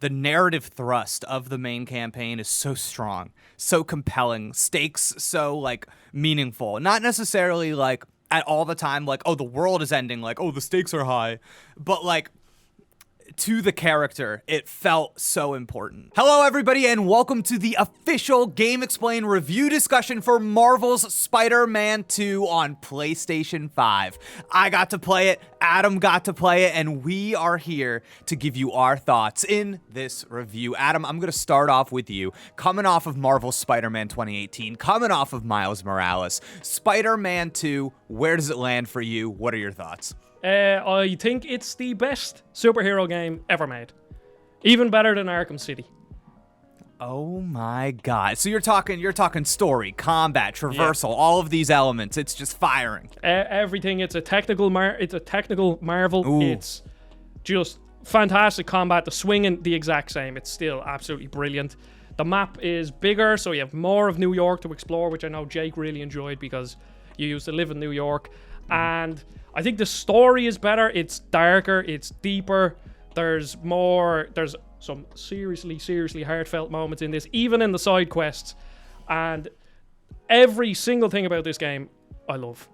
The narrative thrust of the main campaign is so strong, so compelling, stakes so, like, meaningful. Not necessarily, like, at all the time, like, oh, the world is ending, like, oh, the stakes are high. But, like, to the character, it felt so important. Hello, everybody, and welcome to the official GameXplain review discussion for Marvel's Spider-Man 2 on PlayStation 5. I got to play it, Adam got to play it, and we are here to give you our thoughts in this review. Adam, I'm going to start off with you. Coming off of Marvel's Spider-Man 2018, coming off of Miles Morales, Spider-Man 2, where does it land for you? What are your thoughts? I think it's the best superhero game ever made. Even better than Arkham City. Oh my god. So you're talking story, combat, traversal, all of these elements. It's just firing. Everything. It's a technical marvel. Ooh. It's just fantastic combat. The swinging, the exact same. It's still absolutely brilliant. The map is bigger, so you have more of New York to explore, which I know Jake really enjoyed because you used to live in New York. And I think the story is better. It's darker. It's deeper. There's some seriously heartfelt moments in this, even in the side quests. And every single thing about this game, I love.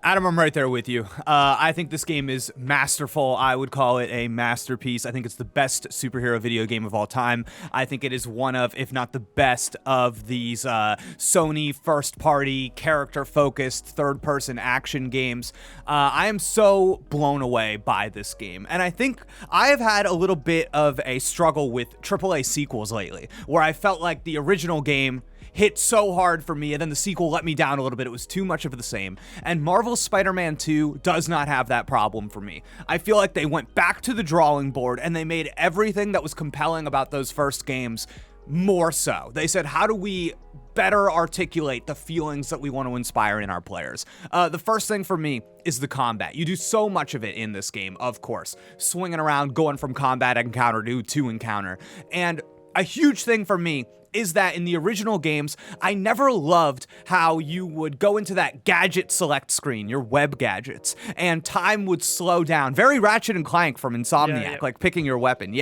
Adam, I'm right there with you. I think this game is masterful. I would call it a masterpiece. I think it's the best superhero video game of all time. I think it is one of, if not the best, of these Sony first-party, character-focused, third-person action games. I am so blown away by this game. And I think I have had a little bit of a struggle with AAA sequels lately, where I felt like the original game hit so hard for me, and then the sequel let me down a little bit. It was too much of the same. And Marvel's Spider-Man 2 does not have that problem for me. I feel like they went back to the drawing board, and they made everything that was compelling about those first games more so. They said, how do we better articulate the feelings that we want to inspire in our players? The first thing for me is the combat. You do so much of it in this game, of course. Swinging around, going from combat encounter to encounter. And a huge thing for me is that in the original games, I never loved how you would go into that gadget select screen, your web gadgets, and time would slow down. Very Ratchet and Clank from Insomniac, like picking your weapon,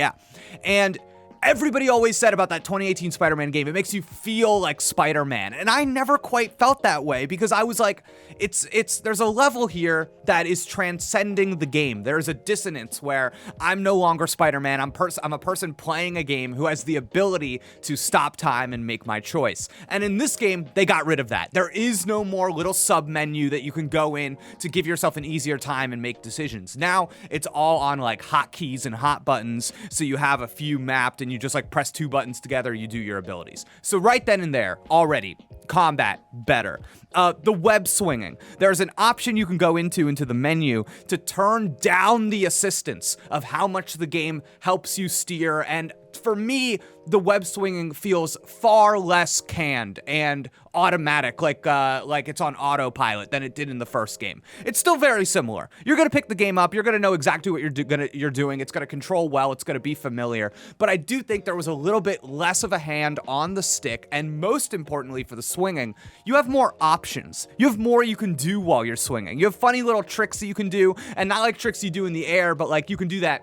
And everybody always said about that 2018 Spider-Man game, it makes you feel like Spider-Man. And I never quite felt that way because I was like, there's a level here that is transcending the game. There's a dissonance where I'm no longer Spider-Man. I'm a person playing a game who has the ability to stop time and make my choice. And in this game, they got rid of that. There is no more little sub menu that you can go in to give yourself an easier time and make decisions. Now it's all on like hotkeys and hot buttons. So you have a few mapped and you just like press two buttons together, you do your abilities. So right then and there, already, combat better. The web swinging. There's an option you can go into the menu to turn down the assistance of how much the game helps you steer. And for me, the web swinging feels far less canned and automatic, like it's on autopilot than it did in the first game. It's still very similar. You're gonna pick the game up. You're gonna know exactly what you're doing. It's gonna control well. It's gonna be familiar. But I do think there was a little bit less of a hand on the stick, and most importantly for the swinging, you have more options. You have more you can do while you're swinging. You have funny little tricks that you can do, and not like tricks you do in the air, but like you can do that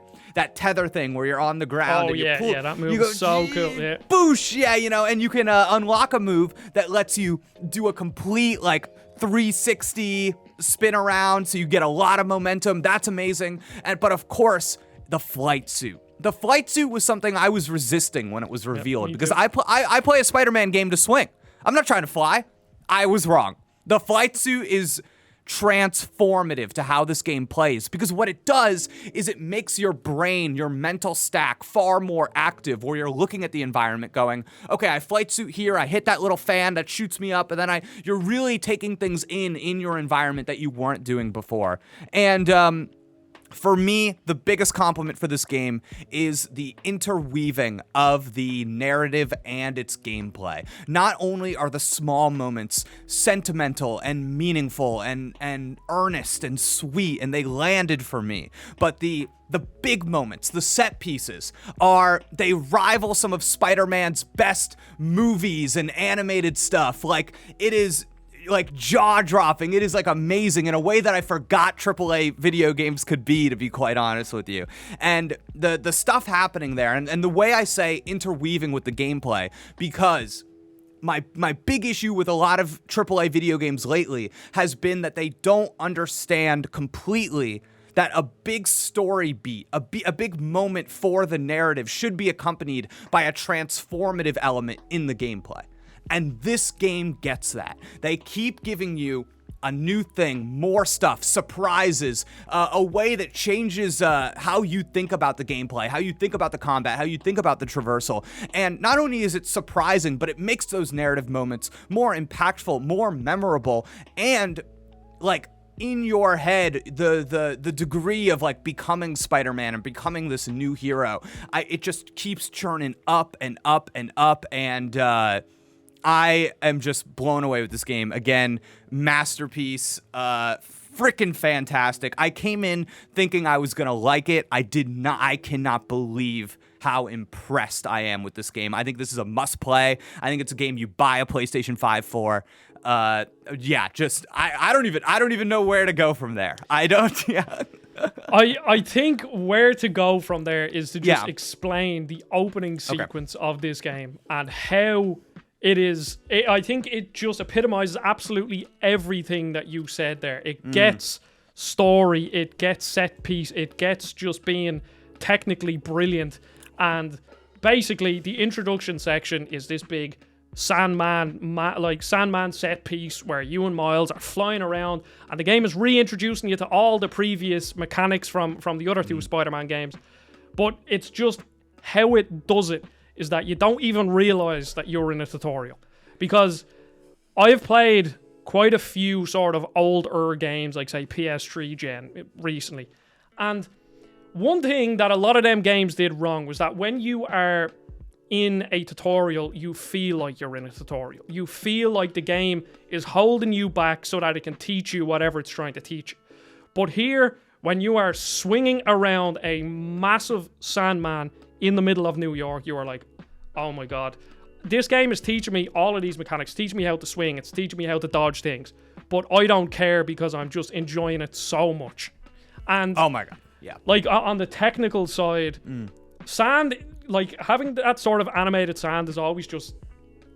tether thing where you're on the ground and you pull, that move is so cool. Boosh, and you can unlock a move that lets you do a complete like 360 spin around, so you get a lot of momentum. That's amazing. But of course, the flight suit. The flight suit was something I was resisting when it was revealed because I play a Spider-Man game to swing. I'm not trying to fly. I was wrong. The flight suit is transformative to how this game plays, because what it does is it makes your brain, your mental stack, far more active, where you're looking at the environment going, okay, I flight suit here, I hit that little fan that shoots me up, and then you're really taking things in your environment that you weren't doing before. And for me, the biggest compliment for this game is the interweaving of the narrative and its gameplay. Not only are the small moments sentimental and meaningful and earnest and sweet, and they landed for me, but the big moments, the set pieces, they rival some of Spider-Man's best movies and animated stuff. Like, it is like jaw-dropping. It is like amazing in a way that I forgot AAA video games could be, to be quite honest with you. And the stuff happening there, and the way I say interweaving with the gameplay, because my big issue with a lot of AAA video games lately has been that they don't understand completely that a big story beat, a big moment for the narrative should be accompanied by a transformative element in the gameplay. And this game gets that. They keep giving you a new thing, more stuff, surprises, a way that changes how you think about the gameplay, how you think about the combat, how you think about the traversal. And not only is it surprising, but it makes those narrative moments more impactful, more memorable, and like in your head, the degree of like becoming Spider-Man and becoming this new hero, it just keeps churning up and up and up, and I am just blown away with this game. Again, masterpiece, freaking fantastic. I came in thinking I was gonna like it. I did not. I cannot believe how impressed I am with this game. I think this is a must play. I think it's a game you buy a PlayStation 5 for. Yeah, just I don't even know where to go from there. I don't. Yeah. I think where to go from there is to just explain the opening sequence of this game and how it is. I think it just epitomizes absolutely everything that you said there. It gets story, it gets set piece, it gets just being technically brilliant. And basically, the introduction section is this big Sandman set piece where you and Miles are flying around, and the game is reintroducing you to all the previous mechanics from the other two Spider-Man games. But it's just how it does it is that you don't even realize that you're in a tutorial. Because I've played quite a few sort of older games, like say PS3 gen recently, and one thing that a lot of them games did wrong was that when you are in a tutorial, you feel like you're in a tutorial. You feel like the game is holding you back so that it can teach you whatever it's trying to teach you. But here, when you are swinging around a massive Sandman in the middle of New York, you are like, oh my god. This game is teaching me all of these mechanics, teaching me how to swing, it's teaching me how to dodge things. But I don't care because I'm just enjoying it so much. And oh my god. Yeah. Like on the technical side, sand, like having that sort of animated sand is always just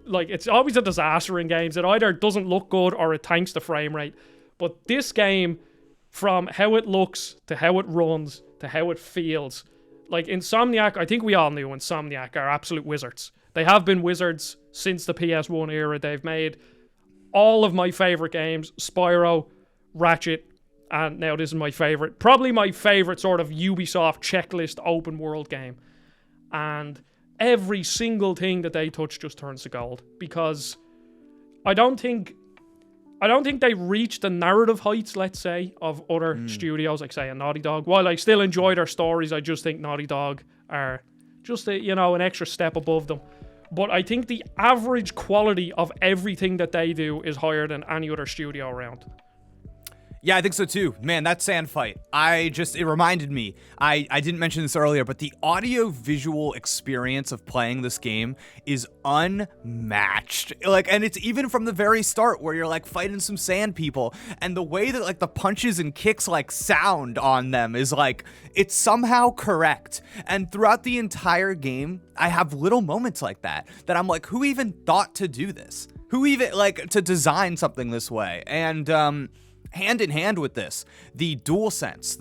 like, it's always a disaster in games. It either doesn't look good or it tanks the frame rate. But this game, from how it looks to how it runs to how it feels, like Insomniac, I think we all knew Insomniac are absolute wizards. They have been wizards since the PS1 era. They've made all of my favorite games, Spyro, Ratchet, and now this is my favorite, probably my favorite sort of Ubisoft checklist open world game. And every single thing that they touch just turns to gold, because I don't think they reach the narrative heights, let's say, of other studios, like say a Naughty Dog. While I still enjoy their stories, I just think Naughty Dog are just an extra step above them. But I think the average quality of everything that they do is higher than any other studio around. Yeah, I think so too. Man, that sand fight, it reminded me, I didn't mention this earlier, but the audio-visual experience of playing this game is unmatched. Like, and it's even from the very start where you're like fighting some sand people, and the way that like the punches and kicks like sound on them is like, it's somehow correct. And throughout the entire game, I have little moments like that I'm like, who even thought to do this? Who even, like, to design something this way? And, hand in hand with this, the DualSense,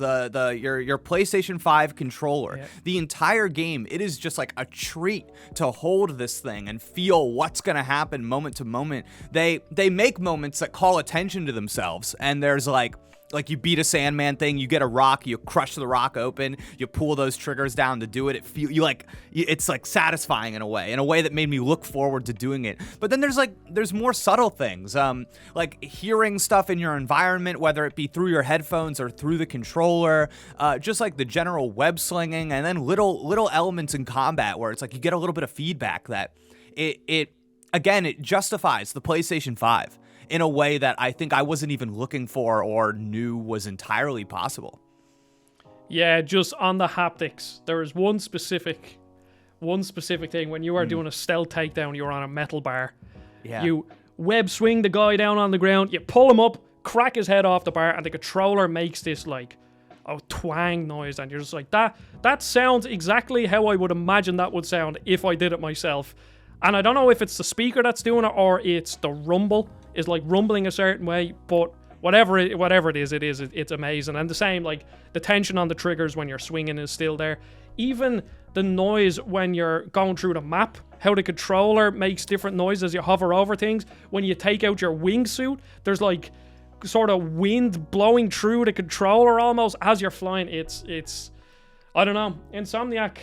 your PlayStation 5 controller, the entire game, it is just like a treat to hold this thing and feel what's gonna happen moment to moment. They make moments that call attention to themselves, and there's like you beat a Sandman thing, you get a rock, you crush the rock open, you pull those triggers down to do it. It's like satisfying in a way that made me look forward to doing it. But then there's more subtle things, like hearing stuff in your environment, whether it be through your headphones or through the controller, just like the general web slinging, and then little elements in combat where it's like you get a little bit of feedback that it justifies the PlayStation 5. In a way that I think I wasn't even looking for or knew was entirely possible. Yeah, just on the haptics, there is one specific thing when you are doing a stealth takedown, you're on a metal bar. Yeah. web swing the guy down on the ground, you pull him up, crack his head off the bar, and the controller makes this like a twang noise, and you're just like, that sounds exactly how I would imagine that would sound if I did it myself. And I don't know if it's the speaker that's doing it or it's the rumble is like rumbling a certain way, but whatever it is, it's amazing. And the same, like the tension on the triggers when you're swinging is still there. Even the noise when you're going through the map, how the controller makes different noises as you hover over things. When you take out your wingsuit, there's like sort of wind blowing through the controller almost as you're flying. It's I don't know. Insomniac,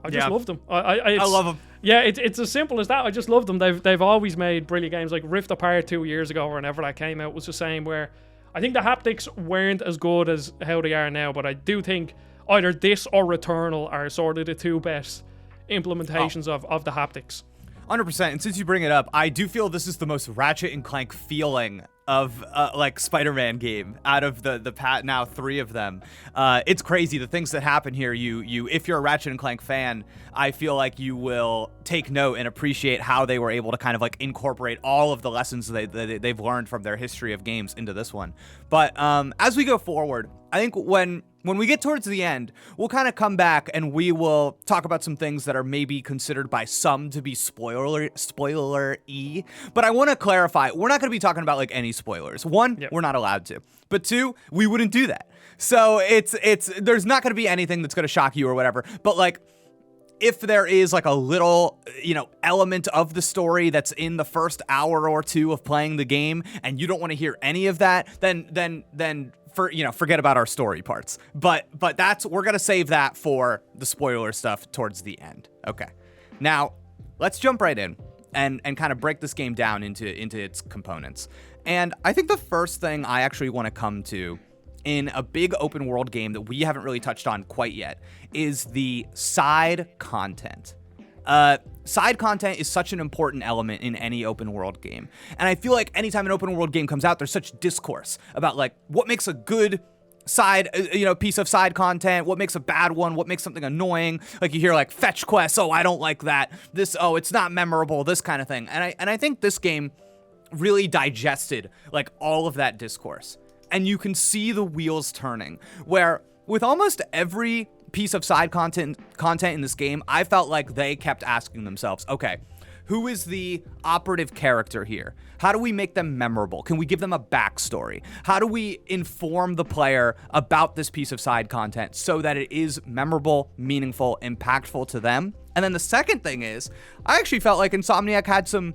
I just love them. I love them. Yeah, it's as simple as that. I just love them. They've always made brilliant games. Like Rift Apart 2 years ago or whenever that came out was the same, where I think the haptics weren't as good as how they are now, but I do think either this or Returnal are sort of the two best implementations of the haptics. 100%. And since you bring it up, I do feel this is the most Ratchet and Clank feeling of like Spider-Man game out of the now 3 of them. It's crazy the things that happen here. You if you're a Ratchet and Clank fan, I feel like you will take note and appreciate how they were able to kind of like incorporate all of the lessons they've learned from their history of games into this one. But as we go forward, I think when we get towards the end, we'll kind of come back and we will talk about some things that are maybe considered by some to be spoiler-y. But I want to clarify, we're not going to be talking about like any spoilers. One, we're not allowed to. But 2, we wouldn't do that. So there's not going to be anything that's going to shock you or whatever. But like, if there is like a little, element of the story that's in the first hour or 2 of playing the game and you don't want to hear any of that, then forget about our story parts. But we're going to save that for the spoiler stuff towards the end. Okay. Now, let's jump right in and kind of break this game down into its components. And I think the first thing I actually want to come to in a big open world game that we haven't really touched on quite yet is the side content. Side content is such an important element in any open world game. And I feel like anytime an open world game comes out, there's such discourse about like what makes a good side, piece of side content, what makes a bad one, what makes something annoying. Like you hear like fetch quests, oh, I don't like that. This, oh, it's not memorable, this kind of thing. And I think this game really digested like all of that discourse. And you can see the wheels turning, where with almost every piece of side content in this game, I felt like they kept asking themselves, okay, who is the operative character here? How do we make them memorable? Can we give them a backstory? How do we inform the player about this piece of side content so that it is memorable, meaningful, impactful to them? And then the second thing is, I actually felt like Insomniac had some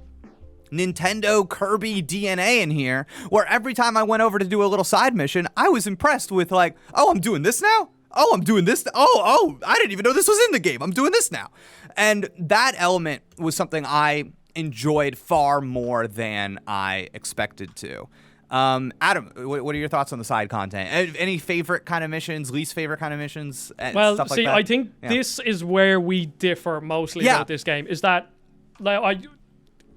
Nintendo Kirby DNA in here, where every time I went over to do a little side mission, I was impressed with like, oh, I'm doing this now? Oh, I'm doing this. Oh, I didn't even know this was in the game. I'm doing this now. And that element was something I enjoyed far more than I expected to. Adam, what are your thoughts on the side content? Any favorite kind of missions, least favorite kind of missions? Well, stuff like see, that? I think this is where we differ mostly about this game, is that, like,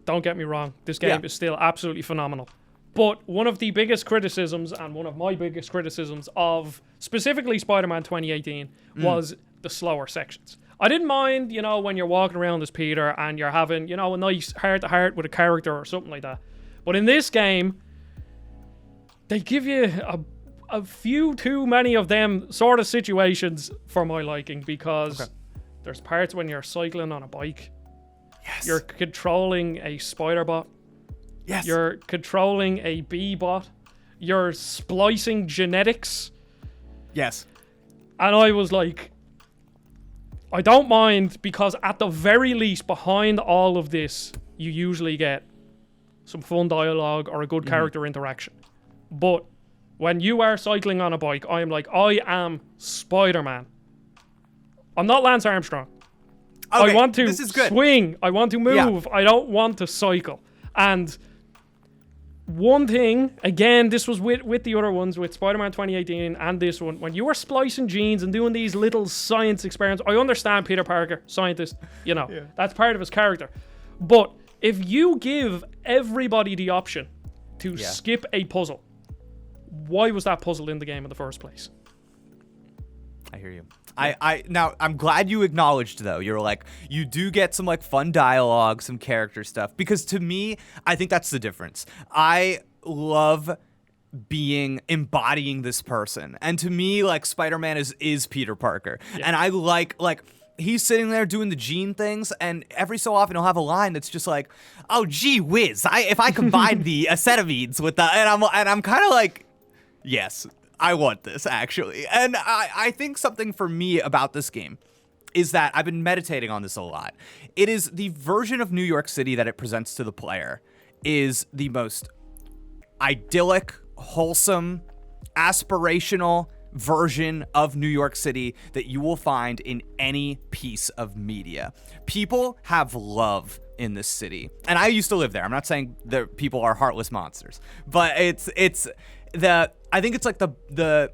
don't get me wrong, this game is still absolutely phenomenal. But one of the biggest criticisms, and one of my biggest criticisms of specifically Spider-Man 2018, was the slower sections. I didn't mind, when you're walking around as Peter and you're having, a nice heart-to-heart with a character or something like that. But in this game, they give you a few too many of them sort of situations for my liking, because there's parts when you're cycling on a bike. Yes. You're controlling a spider bot. Yes. You're controlling a bee bot. You're splicing genetics. Yes. And I was like, I don't mind, because at the very least, behind all of this, you usually get some fun dialogue or a good character interaction. But when you are cycling on a bike, I am like, I am Spider-Man. I'm not Lance Armstrong. Okay, I want to swing. I want to move. I don't want to cycle. And one thing, again, this was with the other ones, with Spider-Man 2018 and this one, when you were splicing genes and doing these little science experiments, I understand Peter Parker, scientist, that's part of his character. But if you give everybody the option to skip a puzzle, why was that puzzle in the game in the first place? I hear you. Now I'm glad you acknowledged though. You're like, you do get some like fun dialogue, some character stuff, because to me, I think that's the difference. I love embodying this person, and to me, like, Spider-Man is Peter Parker, and I like he's sitting there doing the gene things, and every so often he'll have a line that's just like, oh gee whiz, if I combine the acetamines with the, and I'm kind of like, yes, I want this, actually. And I think something for me about this game is that I've been meditating on this a lot. It is the version of New York City that it presents to the player is the most idyllic, wholesome, aspirational version of New York City that you will find in any piece of media. People have love in this city. And I used to live there. I'm not saying that people are heartless monsters, but I think it's like the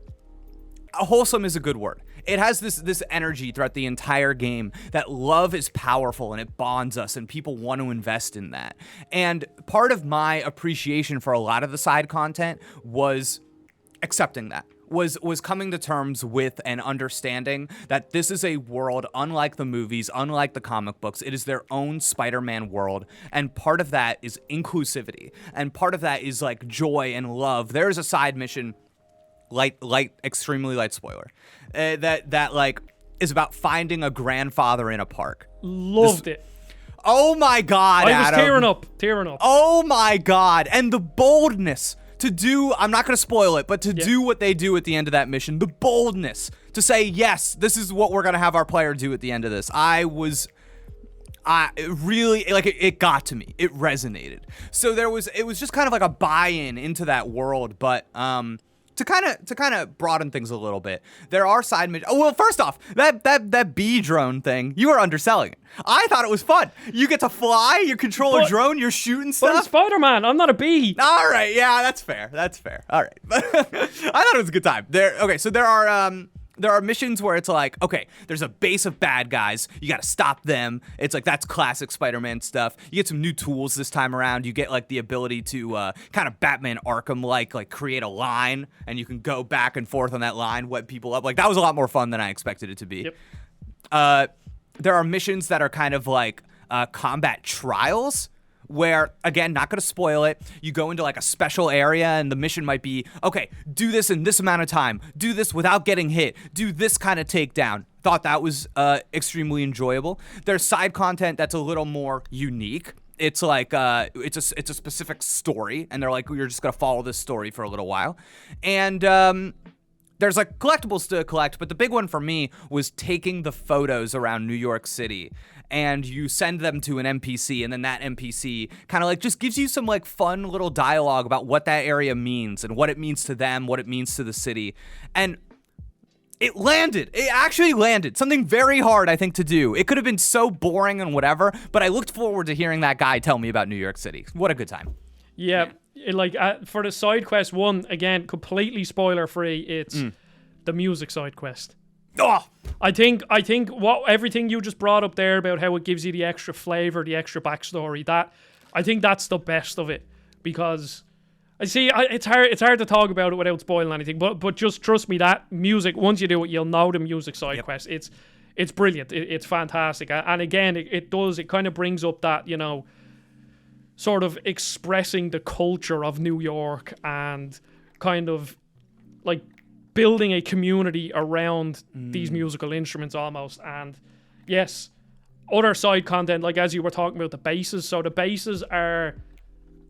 wholesome is a good word. It has this energy throughout the entire game that love is powerful and it bonds us and people want to invest in that. And part of my appreciation for a lot of the side content was accepting that. Was coming to terms with and understanding that this is a world unlike the movies, unlike the comic books. It is their own Spider-Man world, and part of that is inclusivity, and part of that is like joy and love. There is a side mission, extremely light spoiler, that like is about finding a grandfather in a park. Loved it. Oh my God, I was Adam. tearing up. Oh my God, and the boldness to do, I'm not going to spoil it, but to do what they do at the end of that mission, the boldness to say, yes, this is what we're going to have our player do at the end of this. It really, like, it got to me. It resonated. So it was just kind of like a buy-in into that world, but, to kind of broaden things a little bit, there are side missions. Oh, well, first off, that bee drone thing, you are underselling it. I thought it was fun. You get to fly, you control a drone, you're shooting stuff. But I'm Spider-Man, I'm not a bee. All right, yeah, that's fair. All right. I thought it was a good time. So there are missions where it's like, okay, there's a base of bad guys. You got to stop them. It's like, that's classic Spider-Man stuff. You get some new tools this time around. You get like the ability to kind of Batman Arkham like create a line, and you can go back and forth on that line, web people up. Like, that was a lot more fun than I expected it to be. Yep. There are missions that are kind of like combat trials, where, again, not going to spoil it, you go into like a special area and the mission might be, okay, do this in this amount of time, do this without getting hit, do this kind of takedown. Thought that was extremely enjoyable. There's side content that's a little more unique. It's like it's a specific story, and they're like, you're just going to follow this story for a little while. And there's like collectibles to collect, but the big one for me was taking the photos around New York City, and you send them to an NPC, and then that NPC kind of like just gives you some like fun little dialogue about what that area means and what it means to them, what it means to the city. And it landed. It actually landed. Something very hard, I think, to do. It could have been so boring and whatever, but I looked forward to hearing that guy tell me about New York City. What a good time. Yeah. For the side quest one, again, completely spoiler free, it's the music side quest. Oh! I think everything you just brought up there about how it gives you the extra flavor, the extra backstory, that I think that's the best of it, because it's hard to talk about it without spoiling anything, but just trust me, that music, once you do it, you'll know the music side quest. It's brilliant. It's fantastic. And again, it kind of brings up that, you know, sort of expressing the culture of New York and kind of like building a community around these musical instruments almost. And yes, other side content, like as you were talking about the bases. So the bases are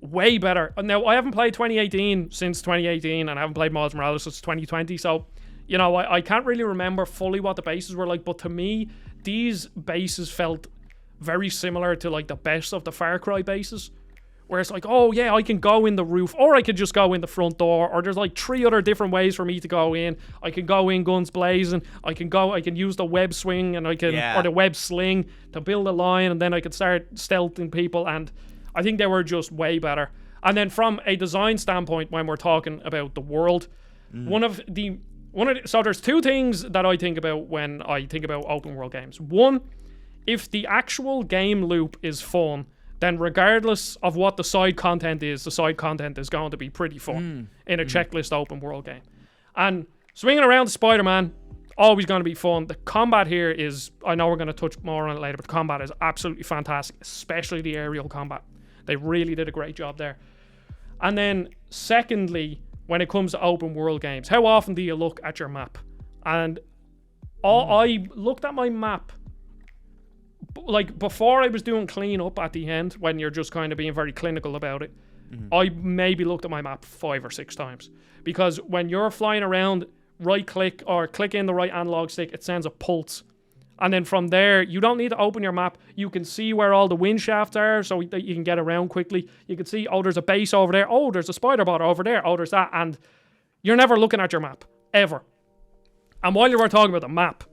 way better. Now, I haven't played 2018 since 2018, and I haven't played Miles Morales since 2020. So, you know, I can't really remember fully what the bases were like, but to me, these bases felt very similar to like the best of the Far Cry bases, where it's like, oh yeah, I can go in the roof, or I could just go in the front door, or there's like 3 other different ways for me to go in. I can go in guns blazing, I can use the web swing, and or the web sling to build a line, and then I could start stealthing people, and I think they were just way better. And then from a design standpoint, when we're talking about the world, so there's 2 things that I think about when I think about open world games. One, if the actual game loop is fun, then regardless of what the side content is, the side content is going to be pretty fun in a checklist open world game. And swinging around to Spider-Man, always going to be fun. The combat here is, I know we're going to touch more on it later, but the combat is absolutely fantastic, especially the aerial combat. They really did a great job there. And then secondly, when it comes to open world games, how often do you look at your map? And I looked at my map like before I was doing clean up at the end, when you're just kind of being very clinical about it. I maybe looked at my map 5 or 6 times, because when you're flying around, right click or click in the right analog stick, it sends a pulse, and then from there you don't need to open your map. You can see where all the wind shafts are, so that you can get around quickly. You can see, oh, there's a base over there, oh, there's a spider bot over there, oh, there's that, and you're never looking at your map ever. And while you were talking about the map,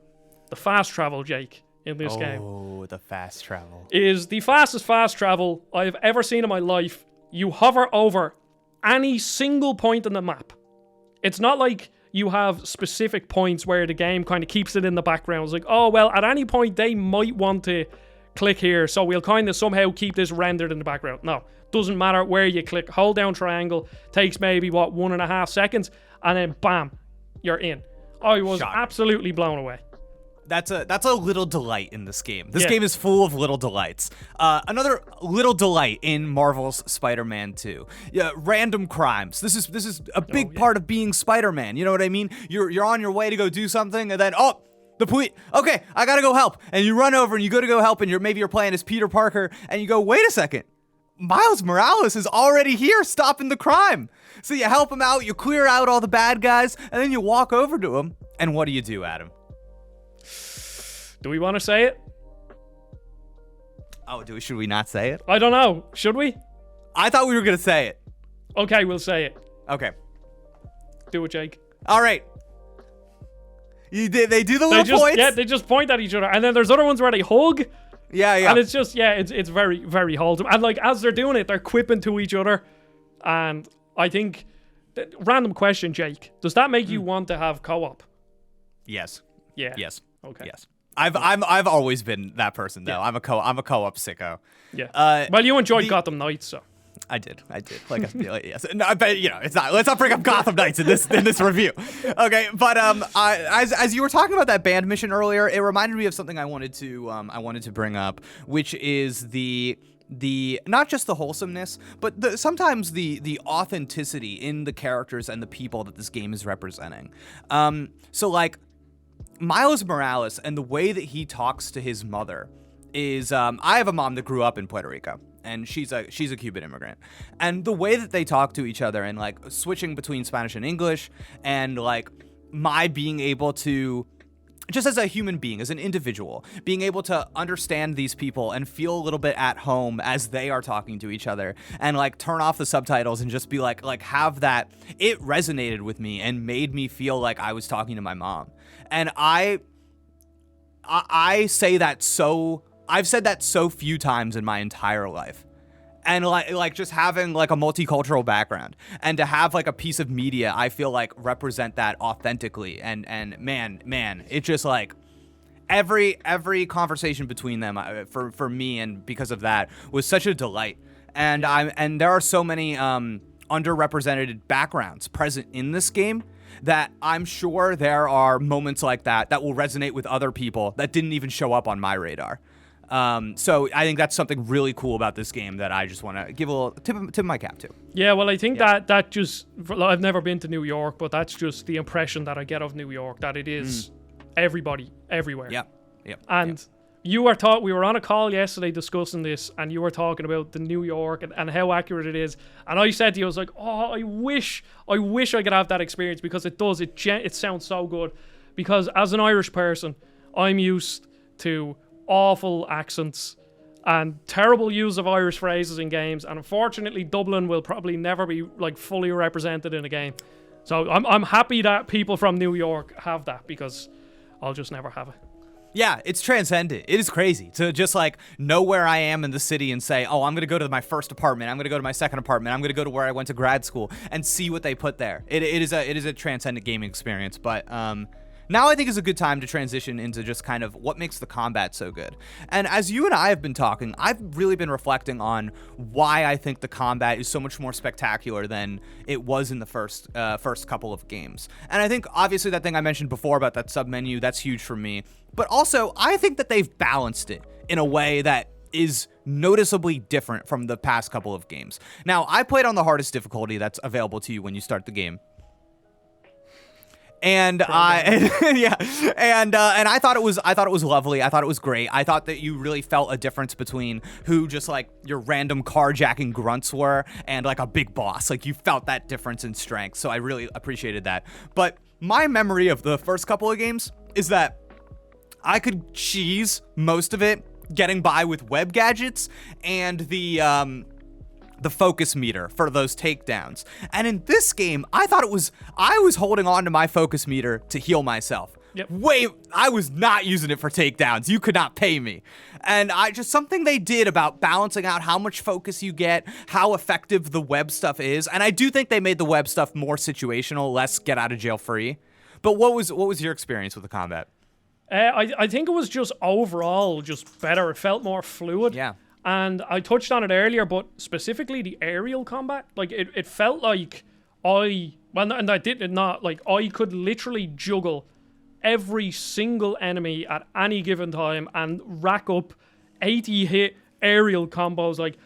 the fast travel, Jake, in this game, oh, the fast travel is the fastest fast travel I've ever seen in my life. You hover over any single point on the map. It's not like you have specific points where the game kind of keeps it in the background. It's like, oh, well, at any point they might want to click here, so we'll kind of somehow keep this rendered in the background. No, doesn't matter where you click. Hold down triangle, takes maybe, 1.5 seconds, and then bam, you're in. I was absolutely blown away. That's a little delight in this game. This game is full of little delights. Another little delight in Marvel's Spider-Man 2. Yeah, random crimes. This is a big part of being Spider-Man. You know what I mean? You're on your way to go do something, and then the police. Okay, I gotta go help. And you run over and you go to go help, and maybe you're playing as Peter Parker, and you go, wait a second. Miles Morales is already here stopping the crime. So you help him out, you clear out all the bad guys, and then you walk over to him. And what do, Adam? Do we want to say it? Oh, should we not say it? I don't know. Should we? I thought we were going to say it. Okay, we'll say it. Okay. Do it, Jake. All right. They do the little points? Yeah, they just point at each other. And then there's other ones where they hug. Yeah. And it's just, it's very, very wholesome. And like, as they're doing it, they're quipping to each other. And I think, random question, Jake, does that make you want to have co-op? Yes. Yeah. Yes. Okay. Yes. I've always been that person though. Yeah. I'm a co-op sicko. Yeah. Well, you enjoyed Gotham Knights, so. I did. Like, yes. No, but it's not. Let's not bring up Gotham Knights in this review. Okay, but as you were talking about that band mission earlier, it reminded me of something I wanted to bring up, which is the not just the wholesomeness, but sometimes the authenticity in the characters and the people that this game is representing. So like Miles Morales and the way that he talks to his mother is, I have a mom that grew up in Puerto Rico, and she's a Cuban immigrant, and the way that they talk to each other and like switching between Spanish and English, and like my being able to, just as a human being, as an individual, being able to understand these people and feel a little bit at home as they are talking to each other, and like turn off the subtitles and just be like have that, it resonated with me and made me feel like I was talking to my mom. And I say that I've said that so few times in my entire life. And like just having like a multicultural background and to have like a piece of media, I feel like represent that authentically. And man, it just like every conversation between them for me, and because of that, was such a delight. And there are so many underrepresented backgrounds present in this game that I'm sure there are moments like that will resonate with other people that didn't even show up on my radar. So I think that's something really cool about this game that I just want to give a little tip of my cap to. Yeah, well, I think that just, I've never been to New York, but that's just the impression that I get of New York, that it is everybody, everywhere. Yep. And we were on a call yesterday discussing this, and you were talking about the New York and how accurate it is. And I said to you, I was like, oh, I wish I could have that experience, because it sounds so good. Because as an Irish person, I'm used to awful accents and terrible use of Irish phrases in games, and unfortunately Dublin will probably never be like fully represented in a game. So I'm happy that people from New York have that, because I'll just never have it. Yeah, it's transcendent. It is crazy to just like know where I am in the city and say, oh, I'm going to go to my first apartment, I'm going to go to my second apartment, I'm going to go to where I went to grad school, and see what they put there. It is a transcendent gaming experience. But now I think is a good time to transition into just kind of what makes the combat so good. And as you and I have been talking, I've really been reflecting on why I think the combat is so much more spectacular than it was in the first couple of games. And I think obviously that thing I mentioned before about that submenu, that's huge for me. But also, I think that they've balanced it in a way that is noticeably different from the past couple of games. Now, I played on the hardest difficulty that's available to you when you start the game. And I thought it was lovely. I thought it was great. I thought that you really felt a difference between who just like your random carjacking grunts were and like a big boss. Like you felt that difference in strength. So I really appreciated that. But my memory of the first couple of games is that I could cheese most of it getting by with web gadgets and the focus meter for those takedowns. And in this game, I was holding on to my focus meter to heal myself. Yep. Wait, I was not using it for takedowns. You could not pay me. And something they did about balancing out how much focus you get, how effective the web stuff is. And I do think they made the web stuff more situational, less get out of jail free. But what was your experience with the combat? I think it was just overall just better. It felt more fluid. Yeah. And I touched on it earlier, but specifically the aerial combat, like it felt like I could literally juggle every single enemy at any given time and rack up 80 hit aerial combos. Like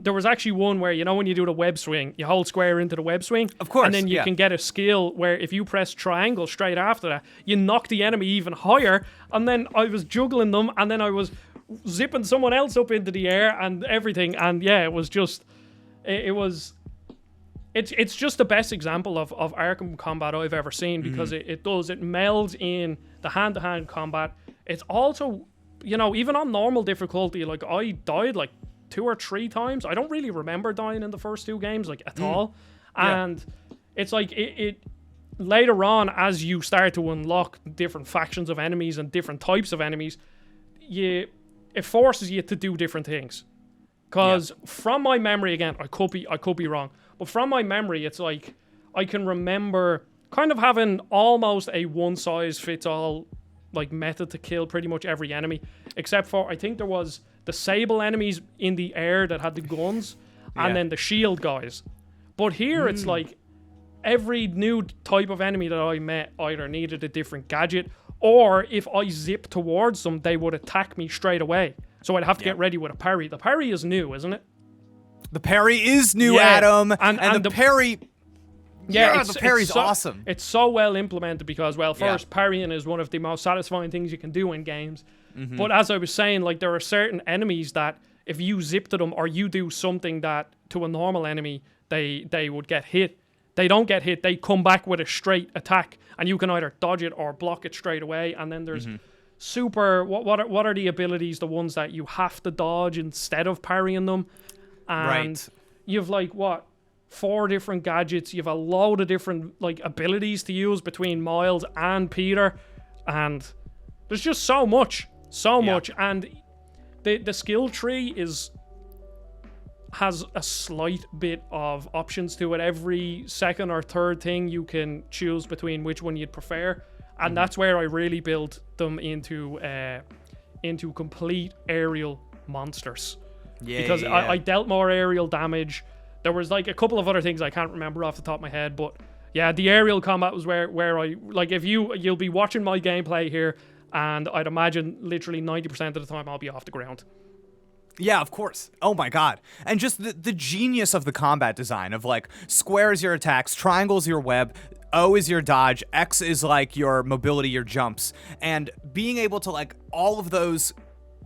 there was actually one where, you know, when you do the web swing, you hold square into the web swing. Of course, and then you can get a skill where if you press triangle straight after that, you knock the enemy even higher. And then I was juggling them, and then I was zipping someone else up into the air and everything. And yeah, it was just, it's just the best example of Arkham combat I've ever seen, because it melds in the hand-to-hand combat. It's also, you know, even on normal difficulty, like I died like 2 or 3 times. I don't really remember dying in the first 2 games, like at all. And it's like it later on, as you start to unlock different factions of enemies and different types of enemies, it forces you to do different things. Because from my memory, again, I could be wrong, but from my memory, it's like I can remember kind of having almost a one-size-fits-all like method to kill pretty much every enemy, except for I think there was the sable enemies in the air that had the guns, and then the shield guys. But here it's like every new type of enemy that I met either needed a different gadget, or if I zip towards them, they would attack me straight away. So I'd have to get ready with a parry. The parry is new, isn't it? The parry is new, Adam. And the parry... Yeah, the parry's awesome. It's so well implemented because, well, first, parrying is one of the most satisfying things you can do in games. But as I was saying, like, there are certain enemies that if you zip to them or you do something that to a normal enemy, they would get hit. They don't get hit. They come back with a straight attack, and you can either dodge it or block it straight away. And then there's super... What are the abilities, the ones that you have to dodge instead of parrying them? And you've, like, 4 different gadgets. You have a load of different like abilities to use between Miles and Peter, and there's just so much, and the skill tree has a slight bit of options to it. Every second or third thing you can choose between which one you'd prefer, and that's where I really built them into complete aerial monsters. Because I dealt more aerial damage. There was like a couple of other things I can't remember off the top of my head, but yeah, the aerial combat was where I, like, if you'll be watching my gameplay here, and I'd imagine literally 90% of the time I'll be off the ground. Yeah, of course. Oh my god. And just the genius of the combat design of like square is your attacks, triangle is your web, O is your dodge, X is like your mobility, your jumps, and being able to like all of those,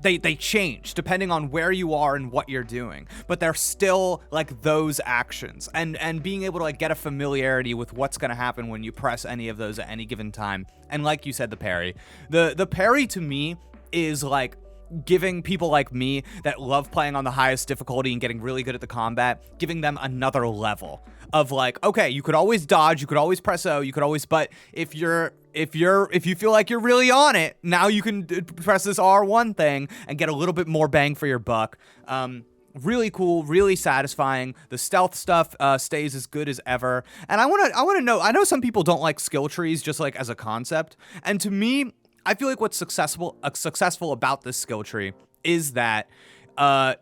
they change depending on where you are and what you're doing, but they're still like those actions, and being able to like get a familiarity with what's going to happen when you press any of those at any given time. And like you said, the parry to me is like giving people like me that love playing on the highest difficulty and getting really good at the combat, giving them another level of like, okay, you could always dodge, you could always press O, you could always, but if you feel like you're really on it, now you can press this R1 thing and get a little bit more bang for your buck. Really cool, really satisfying. The stealth stuff stays as good as ever. And I want to know, I know some people don't like skill trees just like as a concept. And to me, I feel like what's successful about this skill tree is that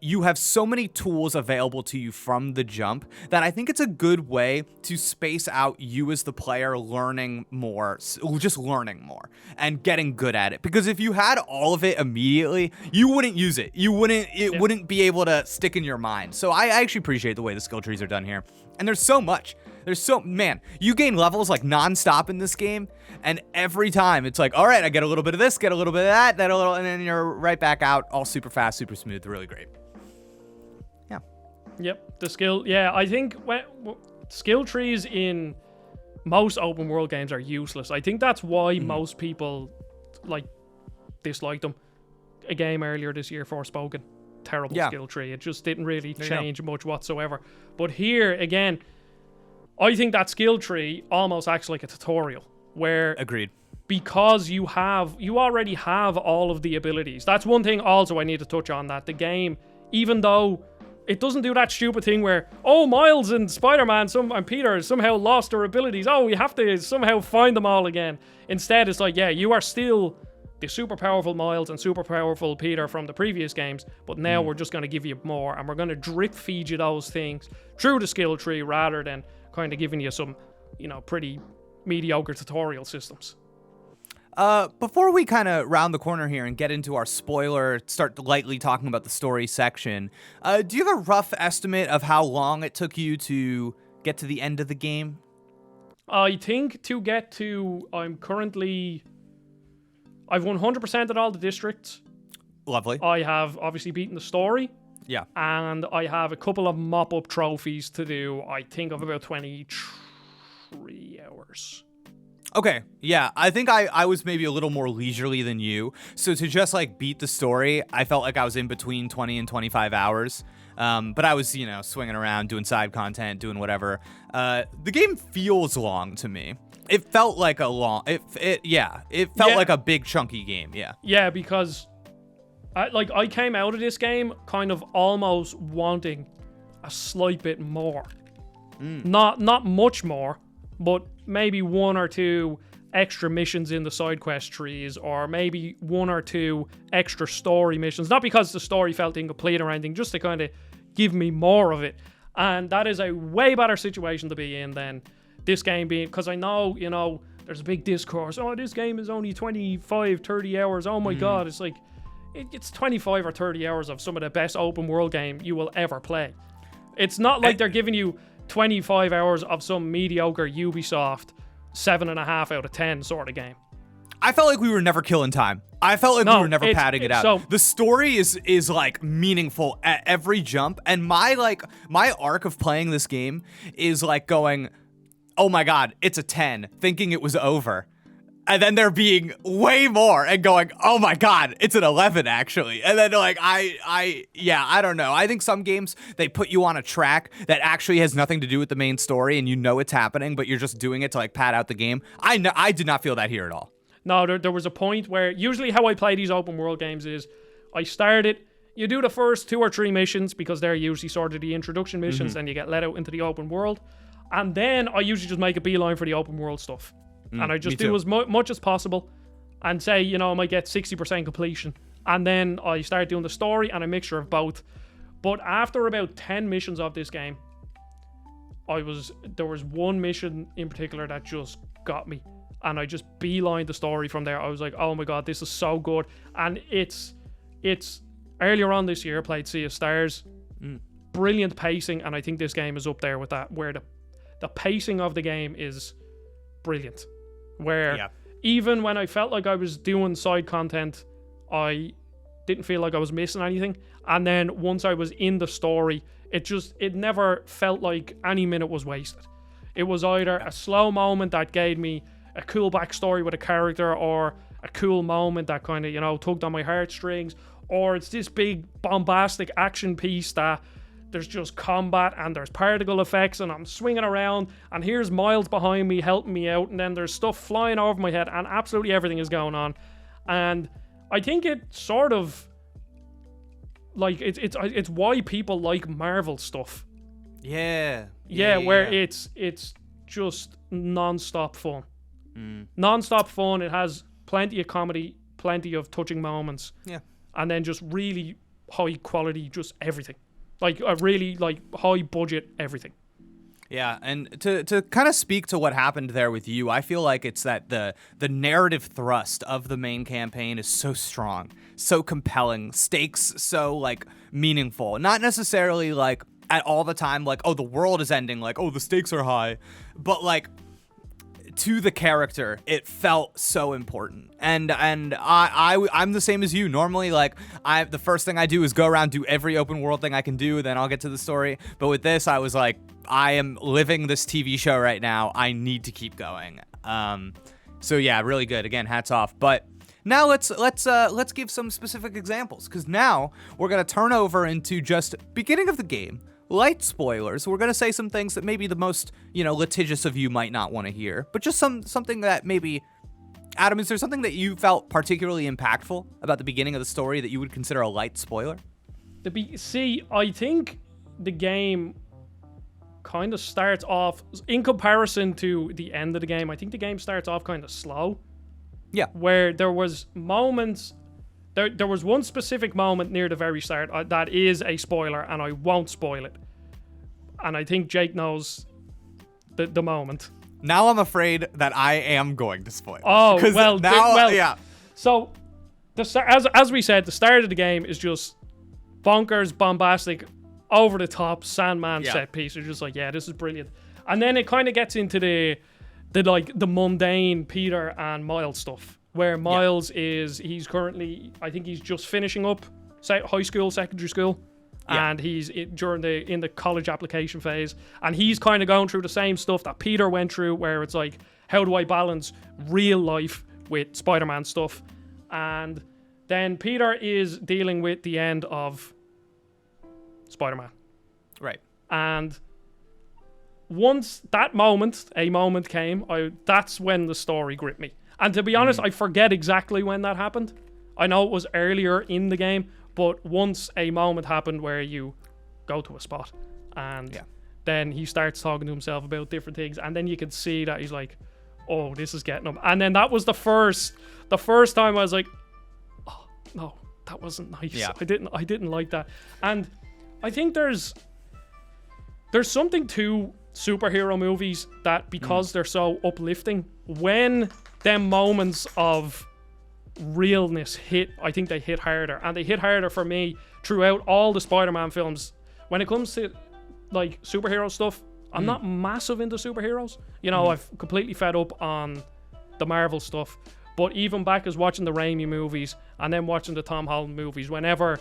you have so many tools available to you from the jump that I think it's a good way to space out you as the player learning more, just learning more and getting good at it. Because if you had all of it immediately, you wouldn't use it. It wouldn't be able to stick in your mind. So I actually appreciate the way the skill trees are done here. And there's so much. You gain levels like nonstop in this game, and every time it's like, all right, I get a little bit of this, get a little bit of that, and then you're right back out, all super fast, super smooth, really great. Yeah. Yep. The skill. Yeah, I think skill trees in most open world games are useless. I think that's why most people dislike them. A game earlier this year, Forspoken, terrible skill tree. It just didn't really change much whatsoever. But here again, I think that skill tree almost acts like a tutorial where agreed, because you already have all of the abilities. That's one thing also I need to touch on, that the game, even though it doesn't do that stupid thing where, oh, Miles and Spider-Man and Peter somehow lost their abilities. Oh, we have to somehow find them all again. Instead, it's like, yeah, you are still the super powerful Miles and super powerful Peter from the previous games, but now we're just going to give you more, and we're going to drip feed you those things through the skill tree rather than kind of giving you some, pretty mediocre tutorial systems. Before we kind of round the corner here and get into our start lightly talking about the story section, do you have a rough estimate of how long it took you to get to the end of the game? I think to get to, I've 100%ed all the districts. Lovely. I have obviously beaten the story. Yeah. And I have a couple of mop-up trophies to do, I think, of about 23 hours. Okay, yeah, I think I was maybe a little more leisurely than you. So to just beat the story, I felt like I was in between 20 and 25 hours. But I was, swinging around, doing side content, doing whatever. The game feels long to me. It felt like a long, it felt like a big chunky game, yeah. Yeah, because I came out of this game kind of almost wanting a slight bit more. Not much more, but maybe one or two extra missions in the side quest trees, or maybe one or two extra story missions. Not because the story felt incomplete or anything, just to kind of give me more of it. And that is a way better situation to be in than this game being, because I know, there's a big discourse. Oh, this game is only 25, 30 hours. Oh my God. It's like, it's 25 or 30 hours of some of the best open world game you will ever play. It's not like they're giving you 25 hours of some mediocre Ubisoft 7.5 out of 10 sort of game. I felt like we were never killing time. I felt like we were never padding it out. So, the story is meaningful at every jump, and my arc of playing this game is going, oh my God, it's a 10, thinking it was over. And then there being way more and going, oh my God, it's an 11 actually. And then I don't know. I think some games, they put you on a track that actually has nothing to do with the main story and it's happening, but you're just doing it to pad out the game. I did not feel that here at all. No, there was a point where usually how I play these open world games is I start it, you do the first 2 or 3 missions because they're usually sort of the introduction missions, and you get let out into the open world. And then I usually just make a beeline for the open world stuff. And I just do as much as possible and say, I might get 60% completion. And then I start doing the story and a mixture of both. But after about 10 missions of this game, there was one mission in particular that just got me. And I just beelined the story from there. I was like, oh my God, this is so good. And it's earlier on this year, I played Sea of Stars. Brilliant pacing. And I think this game is up there with that, where the pacing of the game is brilliant. Where even when I felt like I was doing side content, I didn't feel like I was missing anything. And then once I was in the story, it never felt like any minute was wasted. It was either a slow moment that gave me a cool backstory with a character, or a cool moment that kind of, tugged on my heartstrings, or it's this big bombastic action piece that there's just combat and there's particle effects and I'm swinging around and here's Miles behind me helping me out, and then there's stuff flying over my head and absolutely everything is going on. And I think it sort of like it's why people like Marvel stuff. Yeah. Where it's just non-stop fun. Non-stop fun. It has plenty of comedy, plenty of touching moments. Yeah. And then just really high quality, just everything. Like a really like high budget everything. Yeah, and to kind of speak to what happened there with you, I feel like it's that the narrative thrust of the main campaign is so strong, so compelling, stakes so like meaningful. Not necessarily like at all the time like, oh, the world is ending, like, oh, the stakes are high, but like to the character, it felt so important. And I'm the same as you. Normally, like, the first thing I do is go around, do every open world thing I can do, then I'll get to the story. But with this, I was like, I am living this TV show right now. I need to keep going. So yeah, really good. Again, hats off. But now let's give some specific examples, because now we're gonna turn over into just beginning of the game. Light spoilers. We're going to say some things that maybe the most, litigious of you might not want to hear, but just something that maybe, Adam, is there something that you felt particularly impactful about the beginning of the story that you would consider a light spoiler? See, I think the game kind of starts off, in comparison to the end of the game, I think the game starts off kind of slow. Yeah. Where there was moments... There was one specific moment near the very start that is a spoiler, and I won't spoil it. And I think Jake knows the moment. Now I'm afraid that I am going to spoil. Oh, well, yeah. So, as we said, the start of the game is just bonkers, bombastic, over the top Sandman set piece. You're just like, yeah, this is brilliant. And then it kind of gets into the mundane Peter and Miles stuff. Where Miles he's currently, I think he's just finishing up high school, secondary school, and he's in the college application phase, and he's kind of going through the same stuff that Peter went through, where it's like, how do I balance real life with Spider-Man stuff? And then Peter is dealing with the end of Spider-Man. Right. And once a moment came, that's when the story gripped me. And to be honest, I forget exactly when that happened. I know it was earlier in the game, but once a moment happened where you go to a spot and then he starts talking to himself about different things, and then you can see that he's like, oh, this is getting him. And then that was the first time I was like, oh, no, that wasn't nice. Yeah. I didn't like that. And I think there's something to superhero movies that, because they're so uplifting, when them moments of realness hit, I think they hit harder. And they hit harder for me throughout all the Spider-Man films. When it comes to like superhero stuff, I'm not massive into superheroes. I've completely fed up on the Marvel stuff. But even back as watching the Raimi movies and then watching the Tom Holland movies, whenever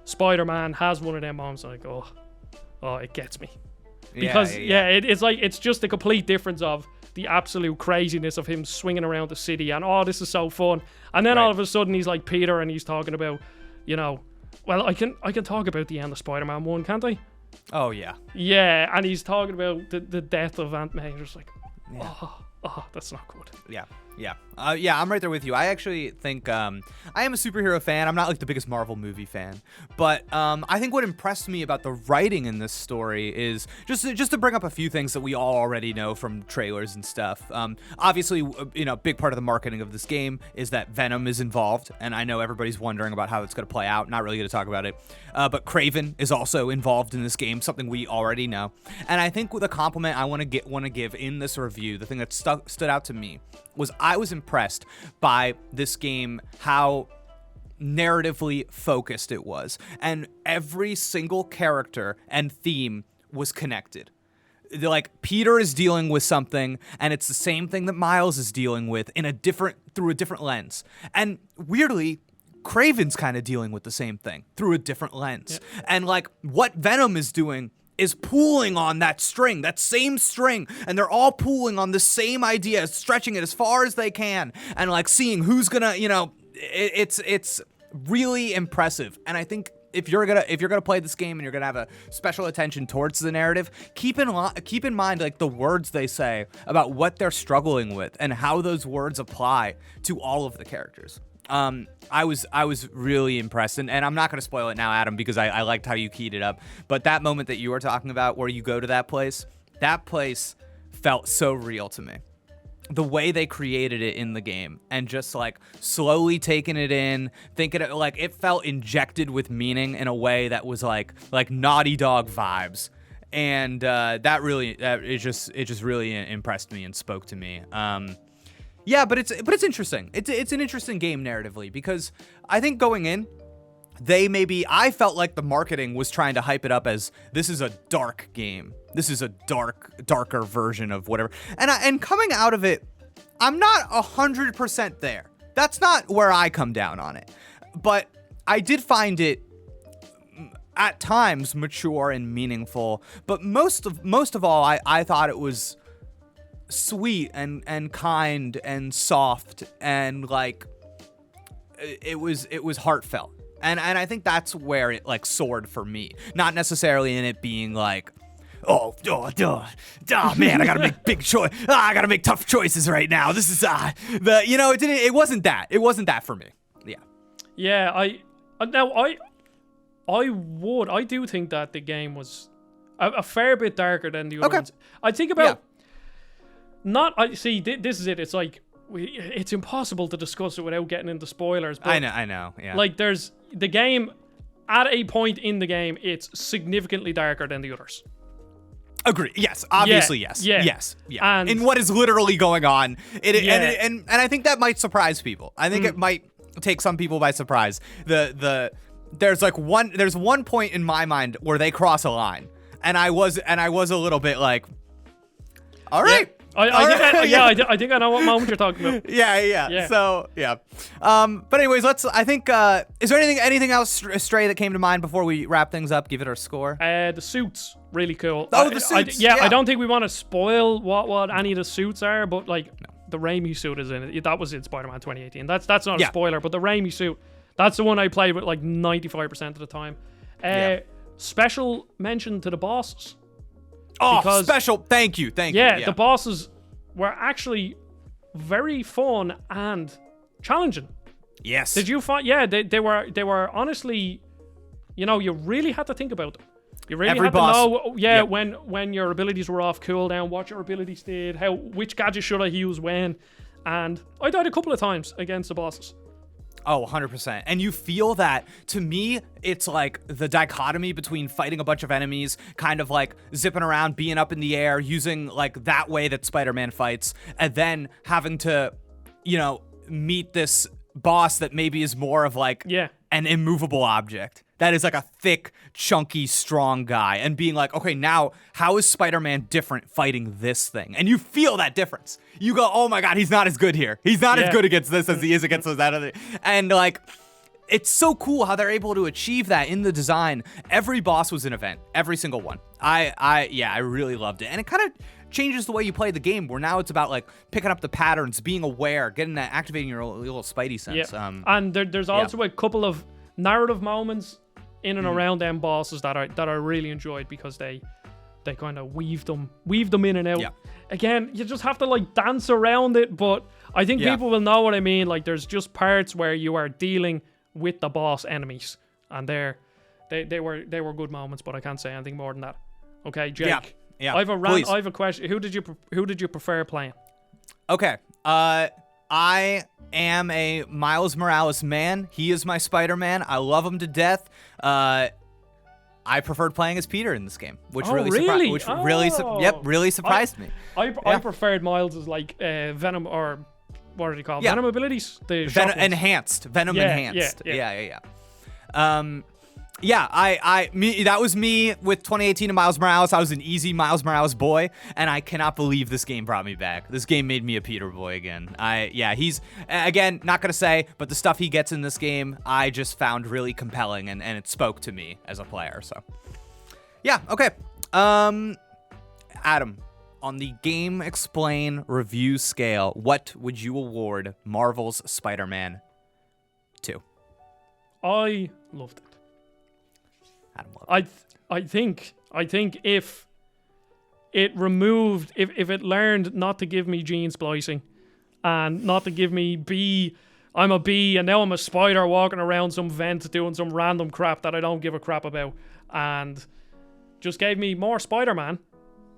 Spider-Man has one of them moments, I'm like, oh, it gets me. Because it's like, it's just a complete difference of the absolute craziness of him swinging around the city and, oh, this is so fun. And then all of a sudden he's like Peter and he's talking about, well, I can talk about the end of Spider-Man 1, can't I? Oh, yeah. Yeah, and he's talking about the death of Aunt May. You're just like, oh, that's not good. Yeah. I'm right there with you. I actually think I am a superhero fan. I'm not like the biggest Marvel movie fan, but I think what impressed me about the writing in this story is just to bring up a few things that we all already know from trailers and stuff. Obviously, big part of the marketing of this game is that Venom is involved, and I know everybody's wondering about how it's going to play out. Not really going to talk about it, but Kraven is also involved in this game, something we already know. And I think with a compliment I want to give in this review, the thing that stood out to me was I was impressed by this game, how narratively focused it was, and every single character and theme was connected. Like, Peter is dealing with something, and it's the same thing that Miles is dealing with through a different lens. And weirdly, Kraven's kind of dealing with the same thing through a different lens. Yeah. And like, what Venom is doing is pulling on that same string, and they're all pulling on the same idea, stretching it as far as they can, and like seeing who's gonna, it's really impressive. And I think if you're gonna play this game and you're gonna have a special attention towards the narrative, keep in mind like the words they say about what they're struggling with and how those words apply to all of the characters. I was really impressed, and I'm not going to spoil it now, Adam, because I liked how you keyed it up. But that moment that you were talking about, where you go to that place felt so real to me. The way they created it in the game, and just like slowly taking it in, thinking it, like it felt injected with meaning in a way that was like Naughty Dog vibes, and it just really impressed me and spoke to me. Yeah, but it's interesting. It's an interesting game narratively, because I think going in, I felt like the marketing was trying to hype it up as this is a dark game. This is a darker version of whatever. And coming out of it, I'm not 100% there. That's not where I come down on it. But I did find it at times mature and meaningful. But most of all, I thought it was sweet and kind and soft, and like it was heartfelt. And I think that's where it like soared for me. Not necessarily in it being like, oh man, I gotta make big choice. I gotta make tough choices right now. This is it wasn't that. It wasn't that for me. Yeah. Yeah, I do think that the game was a fair bit darker than the other ones. I think about this is it. It's like it's impossible to discuss it without getting into spoilers. But I know. Yeah. Like there's the game at a point in the game, it's significantly darker than the others. Agree. Yes. Obviously. Yes. Yeah. Yes. Yeah. And what is literally going on? And I think that might surprise people. I think it might take some people by surprise. There's one point in my mind where they cross a line, and I was a little bit like, all right. Yeah. I think I know what moment you're talking about. Yeah. So, yeah. But anyways, I think, is there anything else, Stray, that came to mind before we wrap things up? Give it our score. The suits, really cool. Oh, the suits. I don't think we want to spoil what any of the suits are, but like the Raimi suit is in it. That was in Spider-Man 2018. That's not a spoiler, but the Raimi suit, that's the one I played with like 95% of the time. Special mention to the bosses. Oh, special! Thank you. Yeah, the bosses were actually very fun and challenging. Yes. Did you find? Yeah, they were honestly, you really had to think about them. You really had to know, when your abilities were off cooldown, what your abilities did, which gadget should I use when, and I died a couple of times against the bosses. Oh, 100%. And you feel that, to me, it's like the dichotomy between fighting a bunch of enemies, kind of like zipping around, being up in the air, using like that way that Spider-Man fights, and then having to, meet this boss that maybe is more of like an immovable object. That is like a thick, chunky, strong guy, and being like, okay, now how is Spider-Man different fighting this thing? And you feel that difference. You go, oh my God, he's not as good here. He's not as good against this as he is against that other. And like, it's so cool how they're able to achieve that in the design. Every boss was an event, every single one. I really loved it, and it kind of changes the way you play the game, where now it's about like picking up the patterns, being aware, getting that, activating your little Spidey sense. Yeah. And there's also a couple of narrative moments in and around them bosses that I really enjoyed, because they kind of weave them in and out. Yeah. Again, you just have to like dance around it, but I think people will know what I mean. Like there's just parts where you are dealing with the boss enemies, and they were good moments, but I can't say anything more than that. Okay, Jake. Yeah. I have a question. Who did you prefer playing? Okay. I am a Miles Morales man. He is my Spider-Man. I love him to death. I preferred playing as Peter in this game, which really surprised me. I preferred Miles as like Venom, or what are they called? Venom abilities. The Venom enhanced. Yeah. That was me with 2018 and Miles Morales. I was an easy Miles Morales boy, and I cannot believe this game brought me back. This game made me a Peter boy again. He's, again, not gonna say, but the stuff he gets in this game, I just found really compelling, and it spoke to me as a player, so. Yeah, okay. Adam, on the GameXplain review scale, what would you award Marvel's Spider-Man to? I loved it. I think if it if it learned not to give me gene splicing and not to give me B I'm a bee and now I'm a spider walking around some vent doing some random crap that I don't give a crap about. And just gave me more Spider-Man,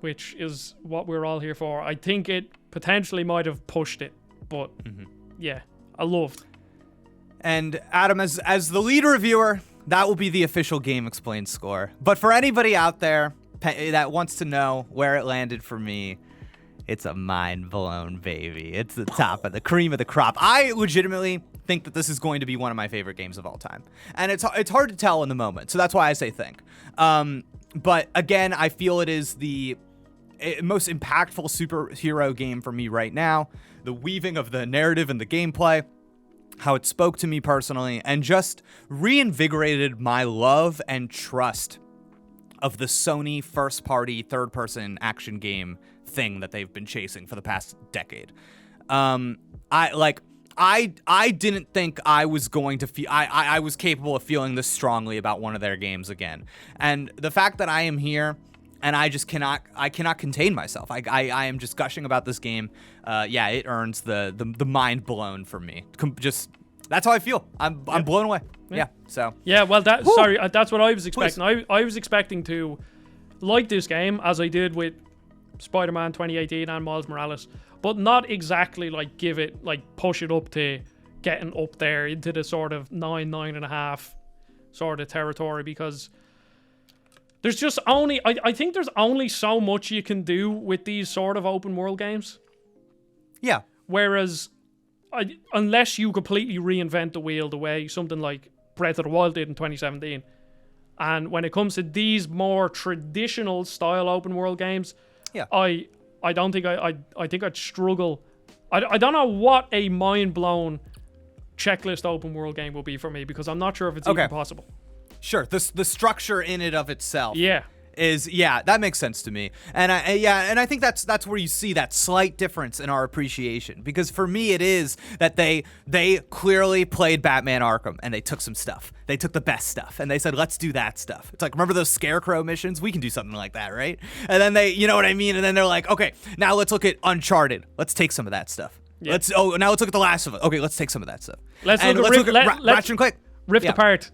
which is what we're all here for. I think it potentially might have pushed it, but yeah, I loved. And Adam, as the lead reviewer, that will be the official GameXplain score. But for anybody out there that wants to know where it landed for me, it's a mind blown, baby. It's the top of the cream of the crop. I legitimately think that this is going to be one of my favorite games of all time. And it's hard to tell in the moment, so that's why I say think. But again, I feel it is the most impactful superhero game for me right now. The weaving of the narrative and the gameplay, how it spoke to me personally, and just reinvigorated my love and trust of the Sony first-party, third-person action game thing that they've been chasing for the past decade. I didn't think I was going to feel I was capable of feeling this strongly about one of their games again. And the fact that I am here and I cannot contain myself. I am just gushing about this game. Yeah, it earns the mind blown for me. Just that's how I feel. I'm blown away. Yeah. So. Yeah. Well, that's what I was expecting. I was expecting to like this game as I did with Spider-Man 2018 and Miles Morales, but not exactly like give it, like push it up to getting up there into the sort of 9.5 sort of territory, because there's just only, I think there's only so much you can do with these sort of open world games. Yeah. Whereas, unless you completely reinvent the wheel the way something like Breath of the Wild did in 2017, and when it comes to these more traditional style open world games, yeah, I don't think I think I'd struggle. I don't know what a mind blown checklist open world game will be for me, because I'm not sure if it's even possible. Sure, the structure in it of itself. Yeah. That makes sense to me. And I think that's where you see that slight difference in our appreciation, because for me it is that they clearly played Batman Arkham and they took some stuff. They took the best stuff and they said, let's do that stuff. It's like, remember those Scarecrow missions? We can do something like that, right? And then they, you know what I mean? And then they're like, okay, now let's look at Uncharted. Let's take some of that stuff. Yeah. Now let's look at The Last of Us. Okay, let's take some of that stuff. Let's look at Ratchet Clank. Rift Apart.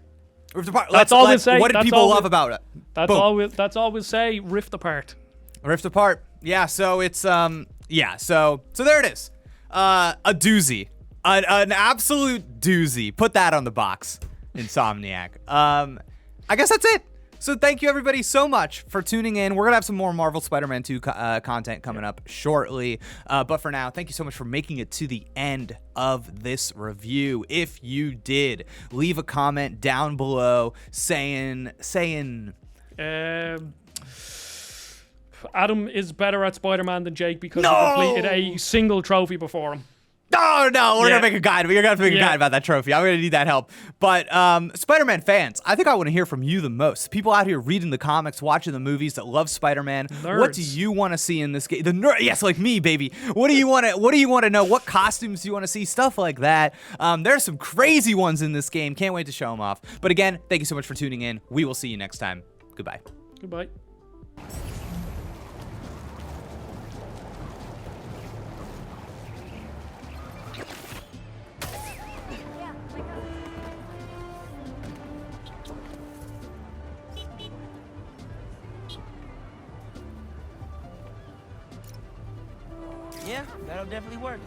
That's all we'll say. What did people love about it? That's all we'll say. Rift Apart. Rift Apart. Yeah. So it's So there it is. A doozy. An absolute doozy. Put that on the box, Insomniac. I guess that's it. So thank you everybody so much for tuning in. We're going to have some more Marvel Spider-Man 2 content coming up shortly. But for now, thank you so much for making it to the end of this review. If you did, leave a comment down below saying Adam is better at Spider-Man than Jake because he completed a single trophy before him. No, we're gonna make a guide. We're gonna have to make a guide about that trophy. I'm gonna need that help. But Spider-Man fans, I think I want to hear from you the most. People out here reading the comics, watching the movies, that love Spider-Man. Nerds. What do you want to see in this game? Yes, like me, baby. What do you want to know? What costumes do you want to see? Stuff like that. There's some crazy ones in this game. Can't wait to show them off. But again, thank you so much for tuning in. We will see you next time. Goodbye. Goodbye. Yeah, that'll definitely work.